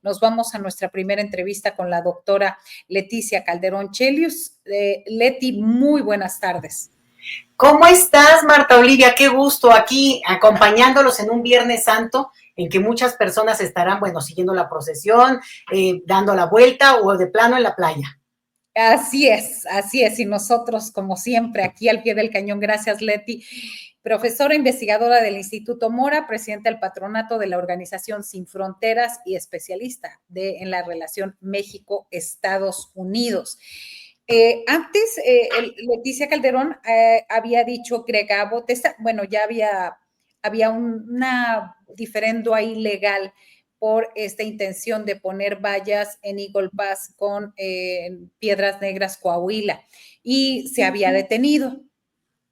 nos vamos a nuestra primera entrevista con la doctora Leticia Calderón Chelius. Leti, muy buenas tardes. ¿Cómo estás, Marta Olivia? Qué gusto aquí acompañándolos en un Viernes Santo en que muchas personas estarán, siguiendo la procesión, dando la vuelta o de plano en la playa. Así es, y nosotros, como siempre, aquí al pie del cañón. Gracias, Leti. Profesora investigadora del Instituto Mora, presidenta del patronato de la organización Sin Fronteras y especialista en la relación México-Estados Unidos. Antes, Leticia Calderón había dicho Gregabo, ya había una diferendo ahí legal por esta intención de poner vallas en Eagle Pass con Piedras Negras, Coahuila, y se había detenido.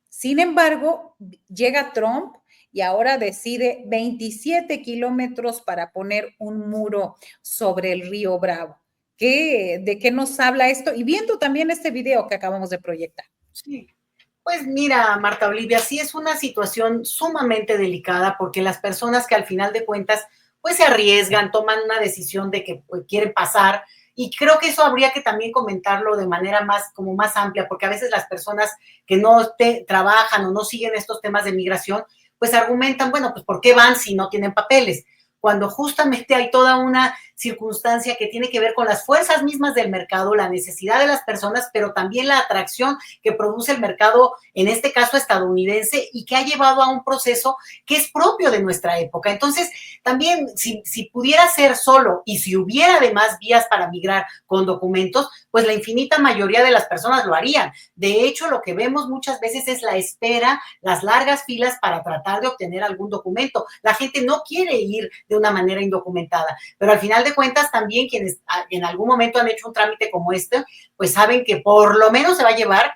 Sin embargo, llega Trump y ahora decide 27 kilómetros para poner un muro sobre el río Bravo. ¿De qué nos habla esto? Y viendo también este video que acabamos de proyectar. Sí. Pues mira, Marta Olivia, sí es una situación sumamente delicada porque las personas que al final de cuentas pues se arriesgan, toman una decisión de que quieren pasar, y creo que eso habría que también comentarlo de manera más amplia, porque a veces las personas que no trabajan o no siguen estos temas de migración pues argumentan, pues ¿por qué van si no tienen papeles? Cuando justamente hay toda una circunstancia que tiene que ver con las fuerzas mismas del mercado, la necesidad de las personas, pero también la atracción que produce el mercado, en este caso estadounidense, y que ha llevado a un proceso que es propio de nuestra época. Entonces, también, si pudiera ser solo y si hubiera además vías para migrar con documentos, pues la infinita mayoría de las personas lo harían. De hecho, lo que vemos muchas veces es la espera, las largas filas para tratar de obtener algún documento. La gente no quiere ir de una manera indocumentada, pero al final de cuentas también quienes en algún momento han hecho un trámite como este, pues saben que por lo menos se va a llevar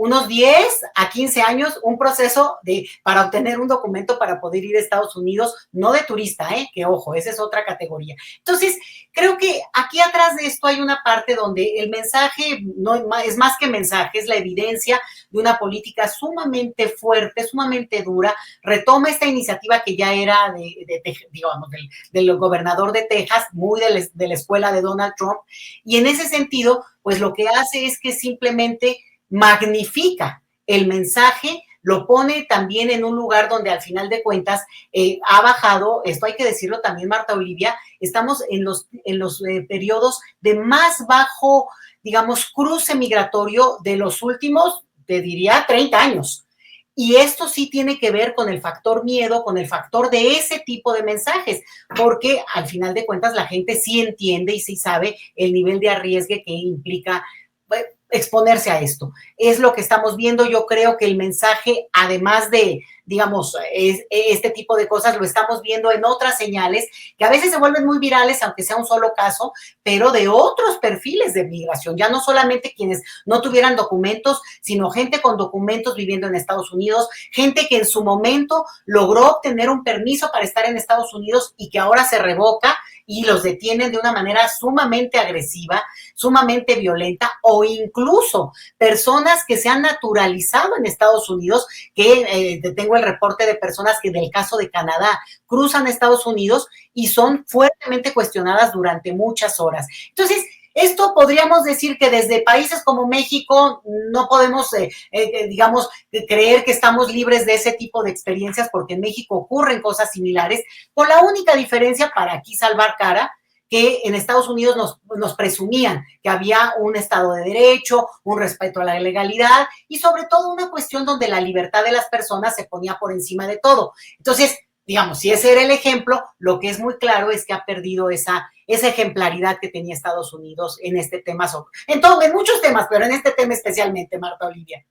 unos 10 a 15 años un proceso para obtener un documento para poder ir a Estados Unidos, no de turista, que ojo, esa es otra categoría. Entonces, creo que aquí atrás de esto hay una parte donde el mensaje no es más que mensaje, es la evidencia de una política sumamente fuerte, sumamente dura. Retoma esta iniciativa que ya era del gobernador de Texas, muy de la escuela de Donald Trump, y en ese sentido, pues lo que hace es que simplemente magnifica el mensaje, lo pone también en un lugar donde al final de cuentas ha bajado, esto hay que decirlo también, Marta Olivia, estamos en los periodos de más bajo, digamos, cruce migratorio de los últimos, te diría, 30 años. Y esto sí tiene que ver con el factor miedo, con el factor de ese tipo de mensajes, porque al final de cuentas la gente sí entiende y sí sabe el nivel de arriesgue que implica exponerse a esto. Es lo que estamos viendo. Yo creo que el mensaje, además de, digamos, este tipo de cosas, lo estamos viendo en otras señales que a veces se vuelven muy virales, aunque sea un solo caso, pero de otros perfiles de migración, ya no solamente quienes no tuvieran documentos, sino gente con documentos viviendo en Estados Unidos, gente que en su momento logró obtener un permiso para estar en Estados Unidos y que ahora se revoca y los detienen de una manera sumamente agresiva, sumamente violenta, o incluso personas que se han naturalizado en Estados Unidos, que tengo el reporte de personas que del caso de Canadá cruzan a Estados Unidos y son fuertemente cuestionadas durante muchas horas. Entonces, esto podríamos decir que desde países como México no podemos, digamos, creer que estamos libres de ese tipo de experiencias, porque en México ocurren cosas similares, con la única diferencia, para aquí salvar cara, que en Estados Unidos nos presumían que había un Estado de Derecho, un respeto a la legalidad y sobre todo una cuestión donde la libertad de las personas se ponía por encima de todo. Entonces, digamos, si ese era el ejemplo, lo que es muy claro es que ha perdido esa ejemplaridad que tenía Estados Unidos en este tema, en muchos temas, pero en este tema especialmente, Marta Olivia.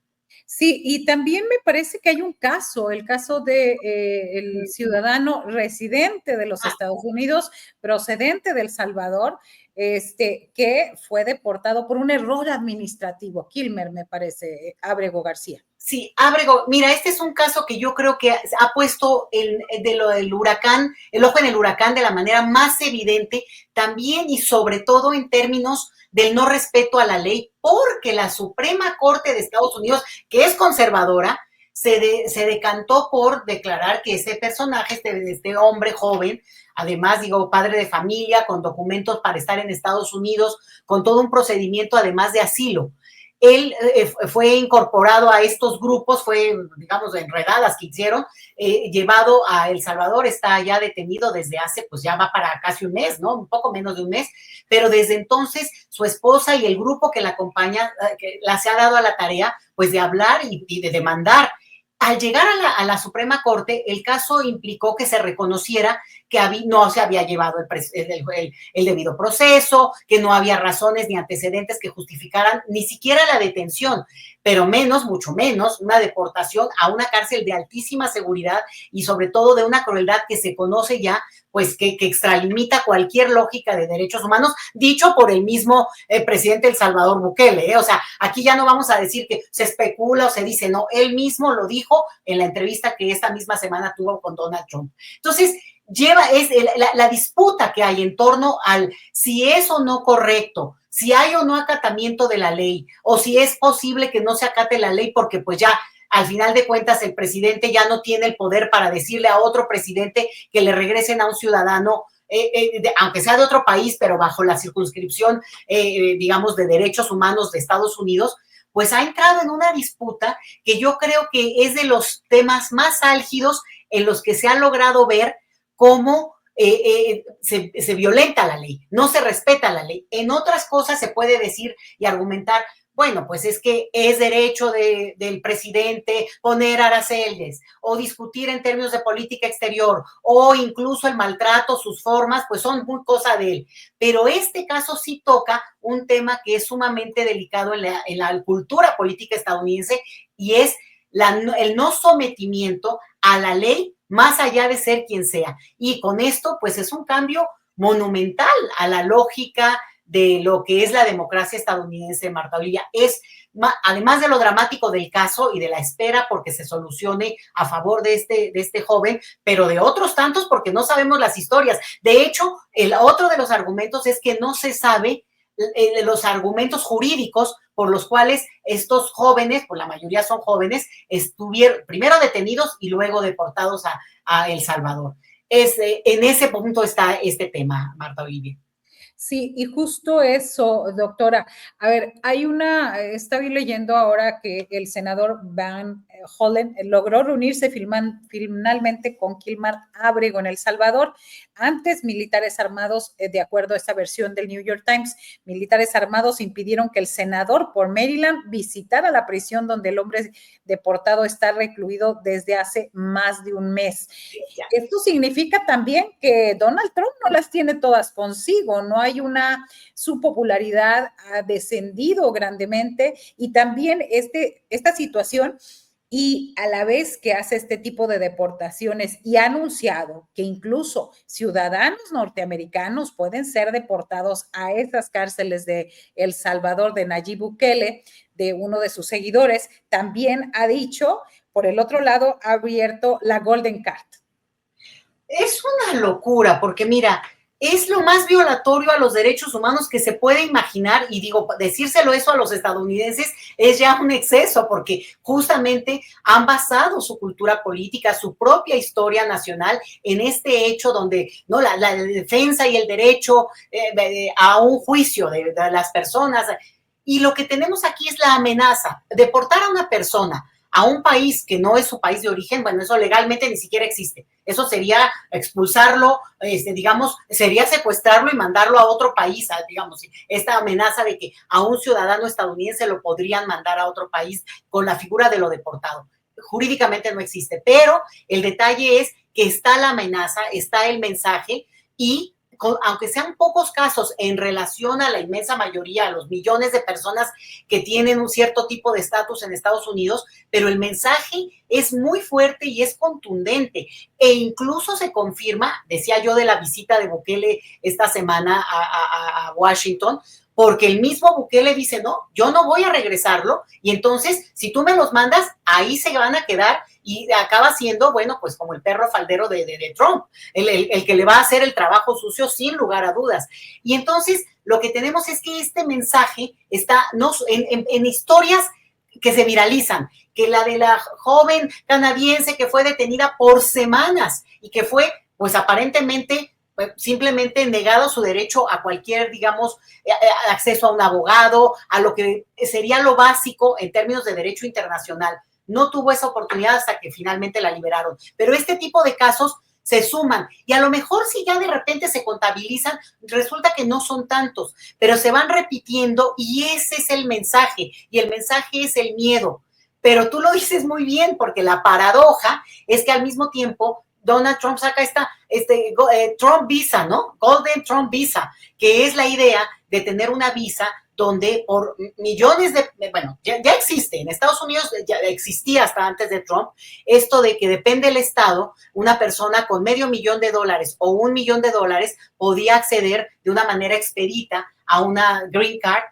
Sí, y también me parece que hay un caso, el caso de el ciudadano residente de los Estados Unidos, procedente de El Salvador, que fue deportado por un error administrativo. Kilmer, me parece, Ábrego García. Sí, Ábrego, mira, este es un caso que yo creo que ha puesto el huracán, el ojo en el huracán de la manera más evidente, también y sobre todo en términos del no respeto a la ley, porque la Suprema Corte de Estados Unidos, que es conservadora, se decantó por declarar que ese personaje, este hombre joven, además, digo, padre de familia, con documentos para estar en Estados Unidos, con todo un procedimiento además de asilo. Él fue incorporado a estos grupos, fue, digamos, enredadas que hicieron, llevado a El Salvador, está ya detenido desde hace, pues ya va para casi un mes, ¿no? Un poco menos de un mes, pero desde entonces su esposa y el grupo que la acompaña, que se ha dado a la tarea, pues de hablar y de demandar. Al llegar a la Suprema Corte, el caso implicó que se reconociera que no se había llevado el debido proceso, que no había razones ni antecedentes que justificaran ni siquiera la detención, pero mucho menos, una deportación a una cárcel de altísima seguridad y sobre todo de una crueldad que se conoce ya, pues que extralimita cualquier lógica de derechos humanos, dicho por el mismo presidente El Salvador Bukele, O sea, aquí ya no vamos a decir que se especula o se dice, no, él mismo lo dijo en la entrevista que esta misma semana tuvo con Donald Trump. Entonces, la disputa que hay en torno al si es o no correcto, si hay o no acatamiento de la ley, o si es posible que no se acate la ley porque pues ya al final de cuentas el presidente ya no tiene el poder para decirle a otro presidente que le regresen a un ciudadano, aunque sea de otro país, pero bajo la circunscripción, digamos, de derechos humanos de Estados Unidos, pues ha entrado en una disputa que yo creo que es de los temas más álgidos en los que se ha logrado ver cómo se violenta la ley, no se respeta la ley. En otras cosas se puede decir y argumentar, bueno, pues es que es derecho del presidente poner aranceles o discutir en términos de política exterior o incluso el maltrato, sus formas, pues son muy cosa de él. Pero este caso sí toca un tema que es sumamente delicado en la cultura política estadounidense y es el no sometimiento a la ley más allá de ser quien sea. Y con esto, pues es un cambio monumental a la lógica de lo que es la democracia estadounidense, Marta Olivia. Además de lo dramático del caso y de la espera porque se solucione a favor de este joven, pero de otros tantos porque no sabemos las historias. De hecho, el otro de los argumentos es que no se sabe los argumentos jurídicos por los cuales estos jóvenes, por la mayoría son jóvenes, estuvieron primero detenidos y luego deportados a El Salvador. En ese punto está este tema, Marta Olivia. Sí, y justo eso, doctora. A ver, estaba leyendo ahora que el senador Van Hollen logró reunirse finalmente con Kilmar Abrego en El Salvador. Antes, militares armados, de acuerdo a esta versión del New York Times, militares armados impidieron que el senador por Maryland visitara la prisión donde el hombre deportado está recluido desde hace más de un mes. Esto significa también que Donald Trump no las tiene todas consigo, no hay su popularidad ha descendido grandemente y también esta situación y a la vez que hace este tipo de deportaciones y ha anunciado que incluso ciudadanos norteamericanos pueden ser deportados a esas cárceles de El Salvador de Nayib Bukele, de uno de sus seguidores, también ha dicho, por el otro lado, ha abierto la Golden Card. Es una locura, porque mira, es lo más violatorio a los derechos humanos que se puede imaginar, y digo, decírselo eso a los estadounidenses es ya un exceso, porque justamente han basado su cultura política, su propia historia nacional en este hecho donde no la defensa y el derecho a un juicio de las personas, y lo que tenemos aquí es la amenaza, deportar a una persona a un país que no es su país de origen, bueno, eso legalmente ni siquiera existe. Eso sería expulsarlo, digamos, sería secuestrarlo y mandarlo a otro país, digamos, esta amenaza de que a un ciudadano estadounidense lo podrían mandar a otro país con la figura de lo deportado. Jurídicamente no existe, pero el detalle es que está la amenaza, está el mensaje y aunque sean pocos casos en relación a la inmensa mayoría, a los millones de personas que tienen un cierto tipo de estatus en Estados Unidos, pero el mensaje es muy fuerte y es contundente. E incluso se confirma, decía yo de la visita de Bukele esta semana a Washington, porque el mismo Bukele dice, no, yo no voy a regresarlo, y entonces, si tú me los mandas, ahí se van a quedar, y acaba siendo, bueno, pues como el perro faldero de Trump, el que le va a hacer el trabajo sucio sin lugar a dudas. Y entonces, lo que tenemos es que este mensaje está en historias que se viralizan, que la de la joven canadiense que fue detenida por semanas y que fue, pues aparentemente, simplemente negado su derecho a cualquier, digamos, acceso a un abogado, a lo que sería lo básico en términos de derecho internacional. No tuvo esa oportunidad hasta que finalmente la liberaron. Pero este tipo de casos se suman y a lo mejor si ya de repente se contabilizan, resulta que no son tantos, pero se van repitiendo y ese es el mensaje y el mensaje es el miedo. Pero tú lo dices muy bien porque la paradoja es que al mismo tiempo Donald Trump saca Trump Visa, ¿no? Golden Trump Visa, que es la idea de tener una visa donde por millones bueno, ya existe, en Estados Unidos ya existía hasta antes de Trump, esto de que depende del estado, una persona con $500,000 o $1,000,000 podía acceder de una manera expedita a una green card,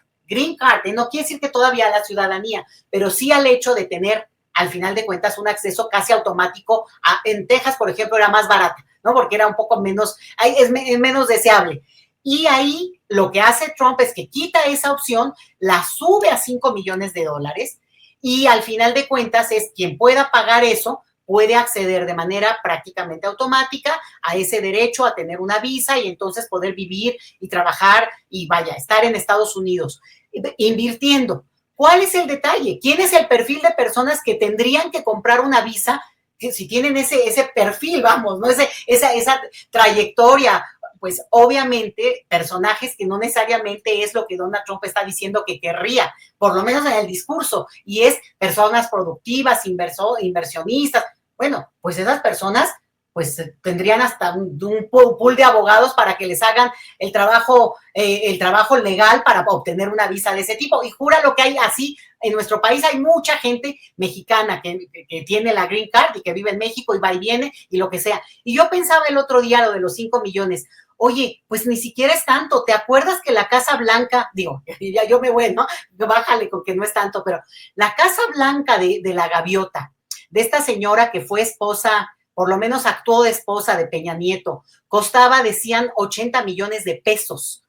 no quiere decir que todavía a la ciudadanía, pero sí al hecho de tener, al final de cuentas, un acceso casi automático en Texas, por ejemplo, era más barata, ¿no? Porque era un poco menos, es menos deseable. Y ahí lo que hace Trump es que quita esa opción, la sube a $5,000,000 y al final de cuentas es quien pueda pagar eso, puede acceder de manera prácticamente automática a ese derecho a tener una visa y entonces poder vivir y trabajar y vaya, estar en Estados Unidos invirtiendo. ¿Cuál es el detalle? ¿Quién es el perfil de personas que tendrían que comprar una visa? Que si tienen ese perfil, vamos, ¿no? Esa trayectoria, pues obviamente personajes que no necesariamente es lo que Donald Trump está diciendo que querría, por lo menos en el discurso, y es personas productivas, inversionistas. Bueno, pues esas personas pues tendrían hasta un pool de abogados para que les hagan el trabajo legal para obtener una visa de ese tipo. Y jura lo que hay así, en nuestro país hay mucha gente mexicana que tiene la green card y que vive en México y va y viene y lo que sea. Y yo pensaba el otro día lo de los 5 millones. Oye, pues ni siquiera es tanto. ¿Te acuerdas que la Casa Blanca, digo, ya yo me voy, ¿no? Bájale con que no es tanto, pero la Casa Blanca de la Gaviota, de esta señora que fue esposa, por lo menos actuó de esposa de Peña Nieto, costaba, decían, 80 millones de pesos.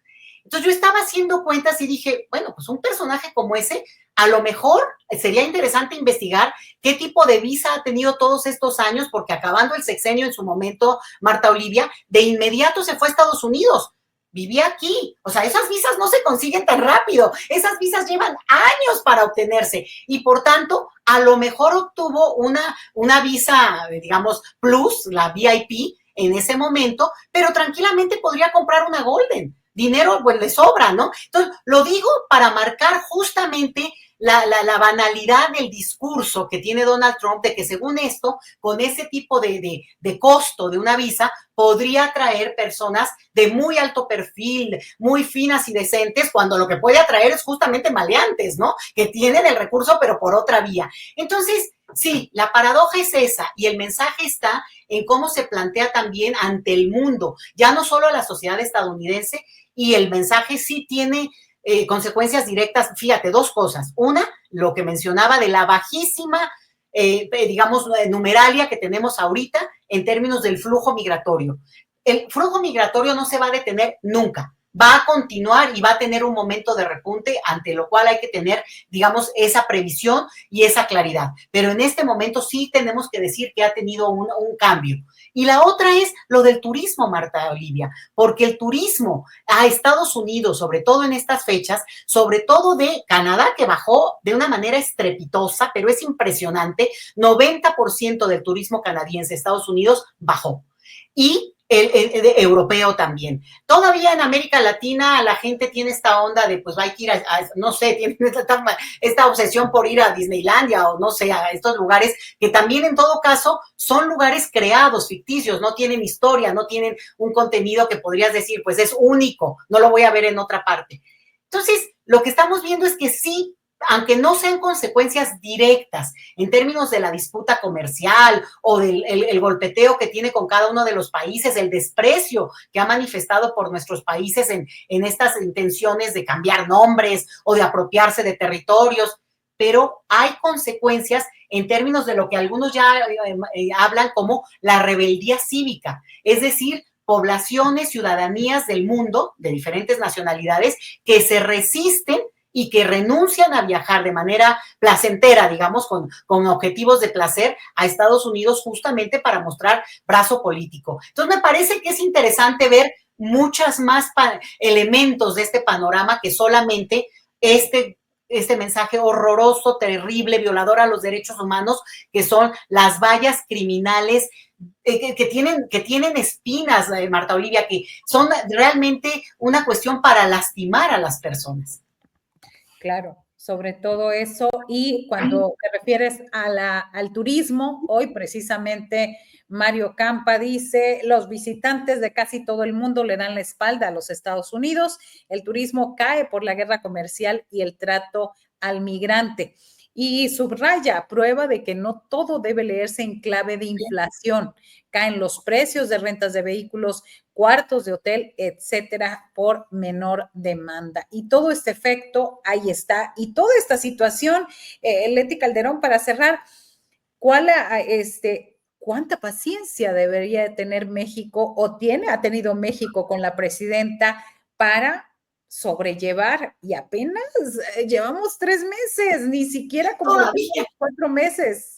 Entonces yo estaba haciendo cuentas y dije, bueno, pues un personaje como ese, a lo mejor sería interesante investigar qué tipo de visa ha tenido todos estos años, porque acabando el sexenio en su momento, Marta Olivia, de inmediato se fue a Estados Unidos. Vivía aquí, o sea, esas visas no se consiguen tan rápido, esas visas llevan años para obtenerse y por tanto, a lo mejor obtuvo una visa, digamos, plus, la VIP en ese momento, pero tranquilamente podría comprar una Golden. Dinero, pues le sobra, ¿no? Entonces, lo digo para marcar justamente la banalidad del discurso que tiene Donald Trump de que según esto, con ese tipo de costo de una visa, podría atraer personas de muy alto perfil, muy finas y decentes, cuando lo que puede atraer es justamente maleantes, ¿no? Que tienen el recurso, pero por otra vía. Entonces, sí, la paradoja es esa y el mensaje está en cómo se plantea también ante el mundo, ya no solo a la sociedad estadounidense, y el mensaje sí tiene consecuencias directas. Fíjate, dos cosas. Una, lo que mencionaba de la bajísima, digamos, numeralia que tenemos ahorita en términos del flujo migratorio. El flujo migratorio no se va a detener nunca. Va a continuar y va a tener un momento de repunte, ante lo cual hay que tener, digamos, esa previsión y esa claridad. Pero en este momento sí tenemos que decir que ha tenido un cambio. Y la otra es lo del turismo, Marta Olivia, porque el turismo a Estados Unidos, sobre todo en estas fechas, sobre todo de Canadá, que bajó de una manera estrepitosa, pero es impresionante, 90% del turismo canadiense a Estados Unidos bajó. Y el europeo también. Todavía en América Latina la gente tiene esta onda de pues hay que ir no sé, tiene esta obsesión por ir a Disneylandia o no sé, a estos lugares que también en todo caso son lugares creados, ficticios, no tienen historia, no tienen un contenido que podrías decir pues es único, no lo voy a ver en otra parte. Entonces, lo que estamos viendo es que sí, aunque no sean consecuencias directas en términos de la disputa comercial o del el golpeteo que tiene con cada uno de los países, el desprecio que ha manifestado por nuestros países en estas intenciones de cambiar nombres o de apropiarse de territorios, pero hay consecuencias en términos de lo que algunos ya hablan como la rebeldía cívica, es decir, poblaciones, ciudadanías del mundo, de diferentes nacionalidades, que se resisten y que renuncian a viajar de manera placentera, digamos, con objetivos de placer a Estados Unidos justamente para mostrar brazo político. Entonces me parece que es interesante ver muchas más elementos de este panorama que solamente este mensaje horroroso, terrible, violador a los derechos humanos, que son las vallas criminales que tienen espinas, Marta Olivia, que son realmente una cuestión para lastimar a las personas. Claro, sobre todo eso. Y cuando te refieres al turismo, hoy precisamente Mario Campa dice, los visitantes de casi todo el mundo le dan la espalda a los Estados Unidos, el turismo cae por la guerra comercial y el trato al migrante. Y subraya, prueba de que no todo debe leerse en clave de inflación. Caen los precios de rentas de vehículos, cuartos de hotel, etcétera, por menor demanda. Y todo este efecto ahí está. Y toda esta situación, Leti Calderón, para cerrar, ¿cuánta paciencia debería de tener México o ha tenido México con la presidenta para sobrellevar? Y apenas llevamos 3 meses, ni siquiera como 4 meses.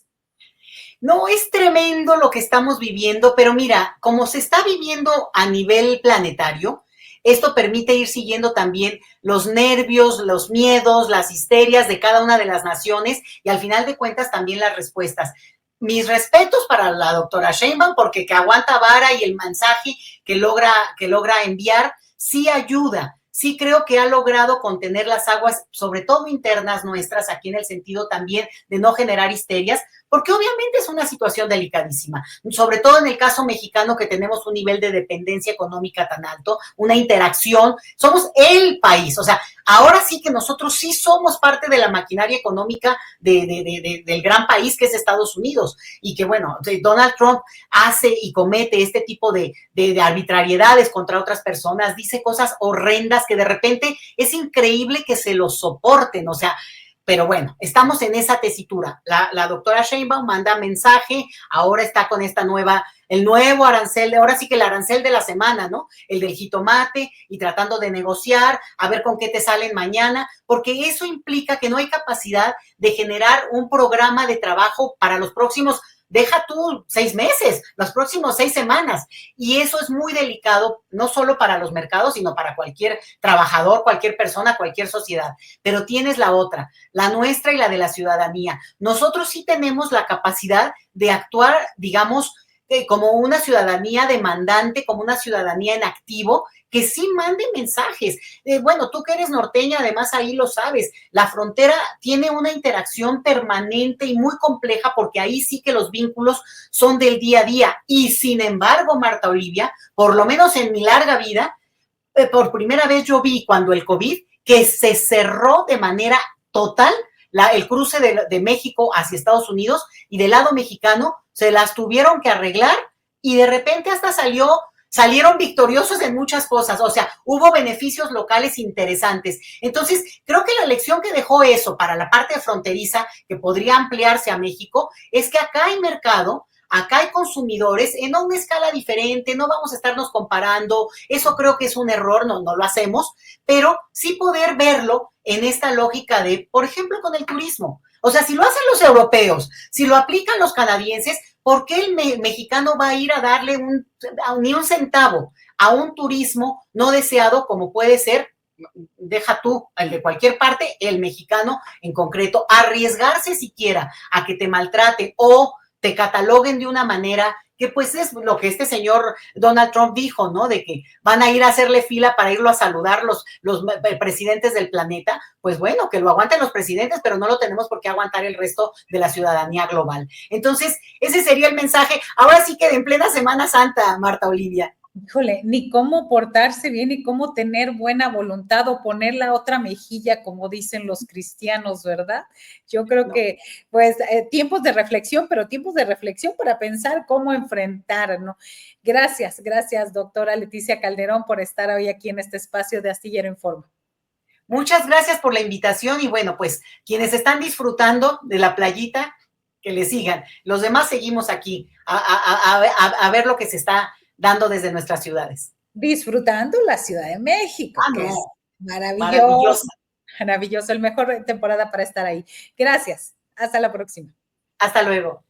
No, es tremendo lo que estamos viviendo, pero mira, como se está viviendo a nivel planetario, esto permite ir siguiendo también los nervios, los miedos, las histerias de cada una de las naciones y al final de cuentas también las respuestas. Mis respetos para la doctora Sheinbaum porque que aguanta vara y el mensaje que logra enviar sí ayuda. Sí creo que ha logrado contener las aguas, sobre todo internas nuestras, aquí en el sentido también de no generar histerias, porque obviamente es una situación delicadísima, sobre todo en el caso mexicano que tenemos un nivel de dependencia económica tan alto, una interacción, somos el país, o sea, ahora sí que nosotros sí somos parte de la maquinaria económica del gran país que es Estados Unidos, y que bueno, Donald Trump hace y comete este tipo de arbitrariedades contra otras personas, dice cosas horrendas que de repente es increíble que se los soporten, o sea, pero bueno, estamos en esa tesitura. La doctora Sheinbaum manda mensaje, ahora está con el nuevo arancel, ahora sí que el arancel de la semana, ¿no? El del jitomate y tratando de negociar, a ver con qué te salen mañana, porque eso implica que no hay capacidad de generar un programa de trabajo para los próximos, deja tú 6 meses, los próximos 6 semanas. Y eso es muy delicado, no solo para los mercados, sino para cualquier trabajador, cualquier persona, cualquier sociedad. Pero tienes la otra, la nuestra y la de la ciudadanía. Nosotros sí tenemos la capacidad de actuar, digamos, como una ciudadanía demandante, como una ciudadanía en activo, que sí mande mensajes. Bueno, tú que eres norteña, además ahí lo sabes, la frontera tiene una interacción permanente y muy compleja porque ahí sí que los vínculos son del día a día. Y sin embargo, Marta Olivia, por lo menos en mi larga vida, por primera vez yo vi cuando el COVID que se cerró de manera total el cruce de México hacia Estados Unidos y del lado mexicano se las tuvieron que arreglar y de repente hasta salieron victoriosos en muchas cosas, o sea, hubo beneficios locales interesantes. Entonces, creo que la lección que dejó eso para la parte fronteriza, que podría ampliarse a México, es que acá hay mercado, acá hay consumidores en una escala diferente, no vamos a estarnos comparando, eso creo que es un error, no lo hacemos, pero sí poder verlo en esta lógica de, por ejemplo, con el turismo. O sea, si lo hacen los europeos, si lo aplican los canadienses, ¿por qué el mexicano va a ir a darle ni un centavo a un turismo no deseado como puede ser, deja tú, el de cualquier parte, el mexicano en concreto, arriesgarse siquiera a que te maltrate o te cataloguen de una manera que pues es lo que este señor Donald Trump dijo, ¿no? De que van a ir a hacerle fila para irlo a saludar los presidentes del planeta. Pues bueno, que lo aguanten los presidentes, pero no lo tenemos por qué aguantar el resto de la ciudadanía global. Entonces, ese sería el mensaje. Ahora sí que en plena Semana Santa, Marta Olivia. Híjole, ni cómo portarse bien, ni cómo tener buena voluntad o poner la otra mejilla, como dicen los cristianos, ¿verdad? Yo creo que, pues, tiempos de reflexión, pero tiempos de reflexión para pensar cómo enfrentar, ¿no? Gracias, doctora Leticia Calderón, por estar hoy aquí en este espacio de Astillero Informa. Muchas gracias por la invitación y bueno, pues, quienes están disfrutando de la playita, que le sigan. Los demás seguimos aquí a ver lo que se está dando desde nuestras ciudades. Disfrutando la Ciudad de México, que es maravillosa. Maravilloso, el mejor temporada para estar ahí. Gracias. Hasta la próxima. Hasta luego.